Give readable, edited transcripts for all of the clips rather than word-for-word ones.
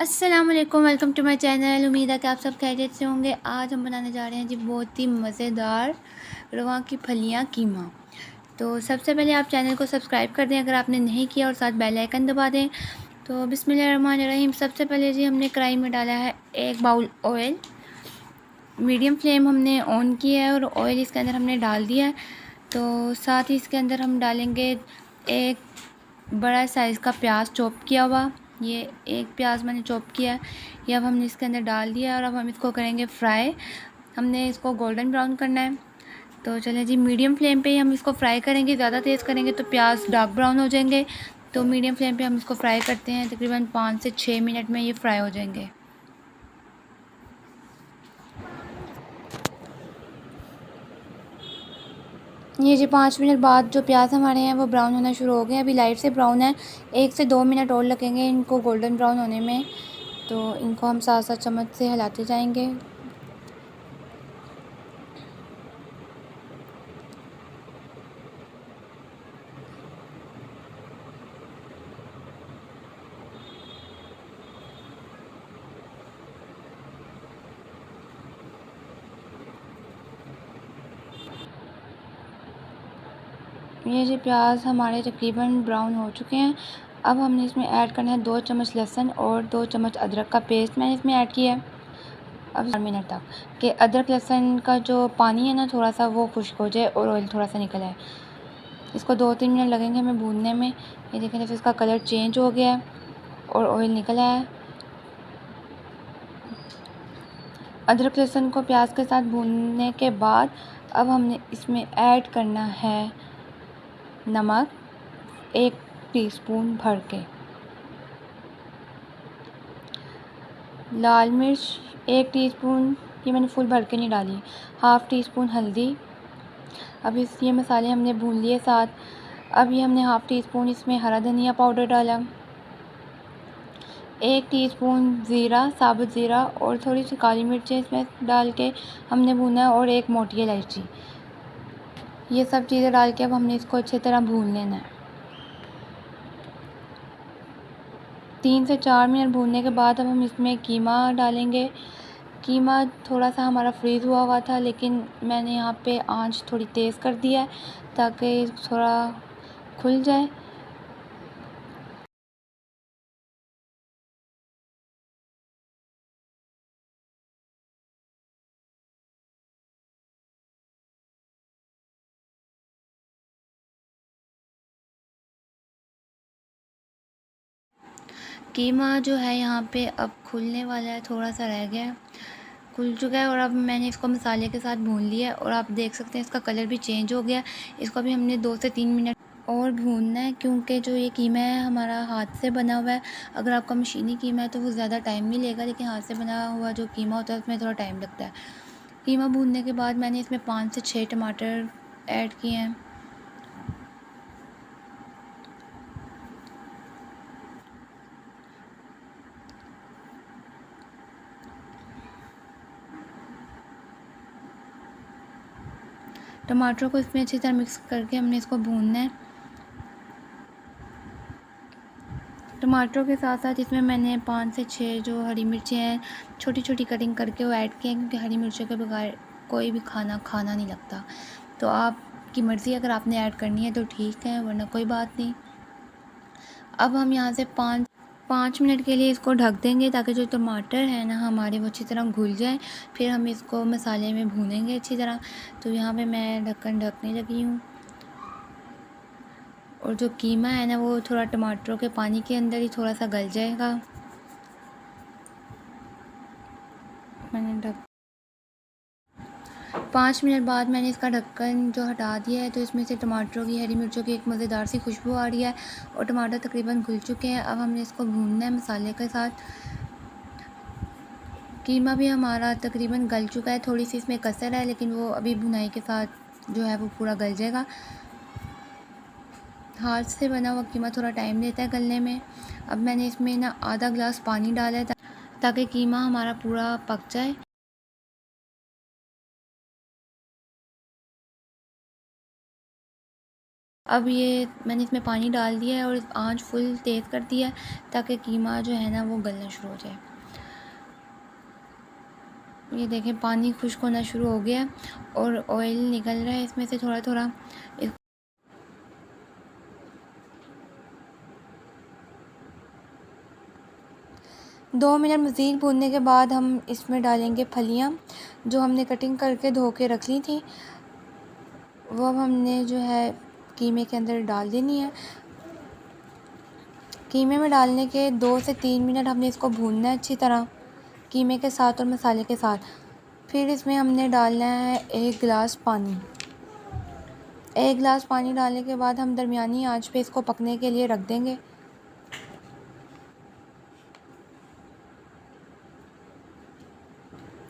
अस्सलाम वालेकुम, welcome to my channel. उम्मीद है कि आप सब खैरियत से होंगे। आज हम बनाने जा रहे हैं जी बहुत ही मज़ेदार रवा की फलियाँ कीमा। तो सबसे पहले आप चैनल को सब्सक्राइब कर दें अगर आपने नहीं किया, और साथ बेल आइकन दबा दें। तो बिस्मिल्लाहिर्रहमानिर्रहीम। सबसे पहले जी हमने कढ़ाई में डाला है 1 बाउल ऑयल। मीडियम फ्लेम हमने ऑन की है और ऑयल इसके अंदर हमने डाल दिया है। तो साथ ही इसके अंदर हम डालेंगे एक बड़ा साइज़ का प्याज चॉप किया हुआ। ये एक प्याज मैंने चॉप किया है, ये अब हमने इसके अंदर डाल दिया और अब हम इसको करेंगे फ्राई। हमने इसको गोल्डन ब्राउन करना है। तो चलें जी, मीडियम फ्लेम पे ही हम इसको फ्राई करेंगे। ज़्यादा तेज़ करेंगे तो प्याज डार्क ब्राउन हो जाएंगे। तो मीडियम फ्लेम पे हम इसको फ्राई करते हैं। तकरीबन 5 से 6 मिनट में ये फ्राई हो जाएंगे। ये जी 5 मिनट बाद जो प्याज हमारे हैं वो ब्राउन होना शुरू हो गए। अभी लाइट से ब्राउन है, 1 से 2 मिनट और लगेंगे इनको गोल्डन ब्राउन होने में। तो इनको हम साथ साथ चम्मच से हिलाते जाएंगे। ये जी प्याज हमारे तकरीबन ब्राउन हो चुके हैं। अब हमने इसमें ऐड करना है 2 चम्मच लहसुन और 2 चम्मच अदरक का पेस्ट मैंने इसमें ऐड किया है। अब 4 मिनट तक कि अदरक लहसुन का जो पानी है ना, थोड़ा सा वो खुश्क हो जाए और ऑयल थोड़ा सा निकल आए। इसको 2-3 मिनट लगेंगे हमें भूनने में। ये देखें जैसे इसका कलर चेंज हो गया है और ऑयल निकल आया है। अदरक लहसुन को प्याज के साथ भूनने के बाद अब हमने इसमें ऐड करना है नमक 1 टीस्पून भर के, लाल मिर्च 1 टीस्पून, ये मैंने फुल भर के नहीं डाली, हाफ़ टी स्पून हल्दी। अब ये मसाले हमने भून लिए साथ। अब ये हमने हाफ़ टी स्पून इसमें हरा धनिया पाउडर डाला, 1 टीस्पून ज़ीरा, साबुत ज़ीरा और थोड़ी सी काली मिर्चें इसमें डाल के हमने भूना है, और 1 मोटी इलायची। ये सब चीज़ें डाल के अब हमने इसको अच्छी तरह भून लेना है। 3 से 4 मिनट भूनने के बाद अब हम इसमें कीमा डालेंगे। कीमा थोड़ा सा हमारा फ्रीज़ हुआ हुआ था, लेकिन मैंने यहाँ पे आंच थोड़ी तेज़ कर दिया है ताकि थोड़ा खुल जाए। कीमा जो है यहाँ पे अब खुलने वाला है, थोड़ा सा रह गया है, खुल चुका है। और अब मैंने इसको मसाले के साथ भून लिया है और आप देख सकते हैं इसका कलर भी चेंज हो गया। इसको भी हमने 2 से 3 मिनट और भूनना है, क्योंकि जो ये कीमा है हमारा हाथ से बना हुआ है। अगर आपका मशीनी कीमा है तो वो ज़्यादा टाइम नहीं लेगा, लेकिन हाथ से बना हुआ जो कीमा होता है उसमें थोड़ा टाइम लगता है। कीमा भूनने के बाद मैंने इसमें 5 से 6 टमाटर ऐड किए हैं। टमाटरों को इसमें अच्छी तरह मिक्स करके हमने इसको भूनना है। टमाटरों के साथ साथ इसमें मैंने 5 से 6 जो हरी मिर्चें हैं छोटी छोटी कटिंग करके वो ऐड किए हैं, क्योंकि हरी मिर्चों के बगैर कोई भी खाना खाना नहीं लगता। तो आपकी मर्ज़ी, अगर आपने ऐड करनी है तो ठीक है, वरना कोई बात नहीं। अब हम यहाँ से 5 मिनट के लिए इसको ढक देंगे ताकि जो टमाटर है ना हमारे वो अच्छी तरह घुल जाए। फिर हम इसको मसाले में भूनेंगे अच्छी तरह। तो यहाँ पे मैं ढक्कन ढकने लगी हूँ, और जो कीमा है ना वो थोड़ा टमाटरों के पानी के अंदर ही थोड़ा सा गल जाएगा। मैंने ढक 5 मिनट बाद मैंने इसका ढक्कन जो हटा दिया है, तो इसमें से टमाटरों की, हरी मिर्चों की एक मज़ेदार सी खुशबू आ रही है और टमाटर तकरीबन घुल चुके हैं। अब हमने इसको भूनना है मसाले के साथ। कीमा भी हमारा तकरीबन गल चुका है, थोड़ी सी इसमें कसर है, लेकिन वो अभी भुनाई के साथ जो है वो पूरा गल जाएगा। हाथ से बना हुआ कीमा थोड़ा टाइम लेता है गलने में। अब मैंने इसमें ना आधा गिलास पानी डाला है ताकि कीमा हमारा पूरा पक जाए। अब ये मैंने इसमें पानी डाल दिया है और आंच फुल तेज़ कर दिया है ताकि कीमा जो है ना वो गलना शुरू हो जाए। ये देखें पानी खुश्क होना शुरू हो गया और ऑयल निकल रहा है इसमें से थोड़ा थोड़ा। 2 मिनट मज़ीद भूनने के बाद हम इसमें डालेंगे फलियाँ जो हमने कटिंग करके धो के रख ली थी। वो अब हमने जो है कीमे के अंदर डाल देनी है। कीमे में डालने के 2 से 3 मिनट हमने इसको भूनना है अच्छी तरह कीमे के साथ और मसाले के साथ। फिर इसमें हमने डालना है 1 गिलास पानी। 1 गिलास पानी डालने के बाद हम दरमियानी आंच पे इसको पकने के लिए रख देंगे।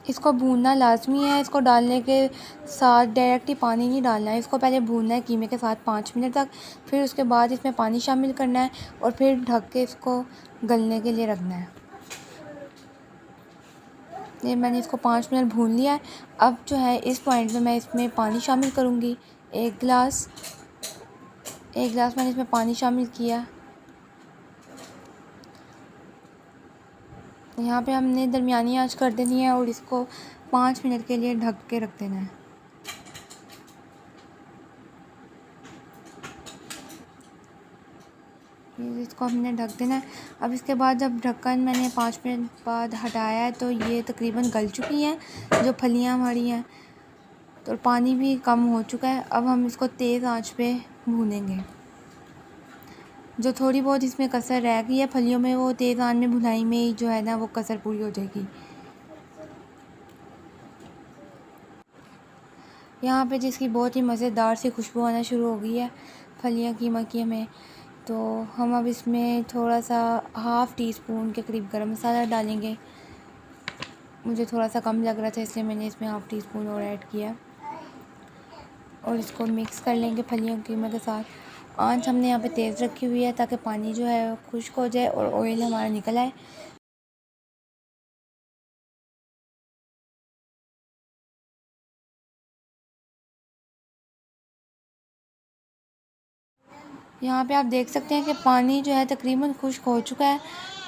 इसको भूनना लाज़मी है। इसको डालने के साथ डायरेक्ट ही पानी नहीं डालना है, इसको पहले भूनना है कीमे के साथ 5 मिनट तक। फिर उसके बाद इसमें पानी शामिल करना है और फिर ढक के इसको गलने के लिए रखना है। ये मैंने इसको 5 मिनट भून लिया है। अब जो है इस पॉइंट में मैं इसमें पानी शामिल करूँगी। 1 गिलास मैंने इसमें पानी शामिल किया। यहाँ पे हमने दरमियानी आंच कर देनी है और इसको 5 मिनट के लिए ढक के रख देना है। इसको हमने ढक देना है। अब इसके बाद जब ढक्कन मैंने 5 मिनट बाद हटाया है तो ये तकरीबन गल चुकी हैं जो फलियाँ हमारी हैं, तो पानी भी कम हो चुका है। अब हम इसको तेज़ आंच पे भूनेंगे। जो थोड़ी बहुत इसमें कसर रह गई है फलियों में वो तेज़ आंच में भुनाई में ही जो है ना वो कसर पूरी हो जाएगी। यहाँ पे जिसकी बहुत ही मज़ेदार सी खुशबू आना शुरू हो गई है फलियाँ कीमा की हमें। तो हम अब इसमें थोड़ा सा हाफ़ टी स्पून के करीब गरम मसाला डालेंगे। मुझे थोड़ा सा कम लग रहा था इसलिए मैंने इसमें हाफ़ टी स्पून और ऐड किया और इसको मिक्स कर लेंगे फलियों कीमा के साथ। आंच हमने यहाँ पे तेज़ रखी हुई है ताकि पानी जो है खुश्क हो जाए और ऑयल हमारा निकल आए। यहाँ पे आप देख सकते हैं कि पानी जो है तकरीबन खुश्क हो चुका है,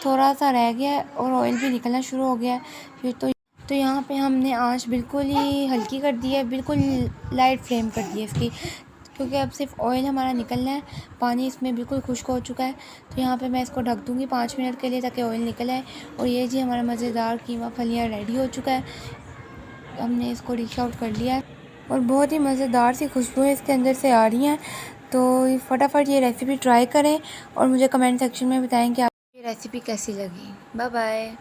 थोड़ा सा रह गया है और ऑयल भी निकलना शुरू हो गया है। फिर तो यहाँ पे हमने आंच बिल्कुल ही हल्की कर दी है, बिल्कुल लाइट फ्लेम कर दी है इसकी, क्योंकि अब सिर्फ ऑयल हमारा निकलना है। पानी इसमें बिल्कुल खुश्क हो चुका है। तो यहाँ पे मैं इसको ढक दूँगी 5 मिनट के लिए ताकि ऑयल निकल आए। और ये जी हमारा मज़ेदार कीमा फलियाँ रेडी हो चुका है। हमने इसको डिश आउट कर लिया है और बहुत ही मज़ेदार सी खुशबुएँ इसके अंदर से आ रही हैं। तो फटाफट ये रेसिपी ट्राई करें और मुझे कमेंट सेक्शन में बताएं कि आपको ये रेसिपी कैसी लगी। Bye bye.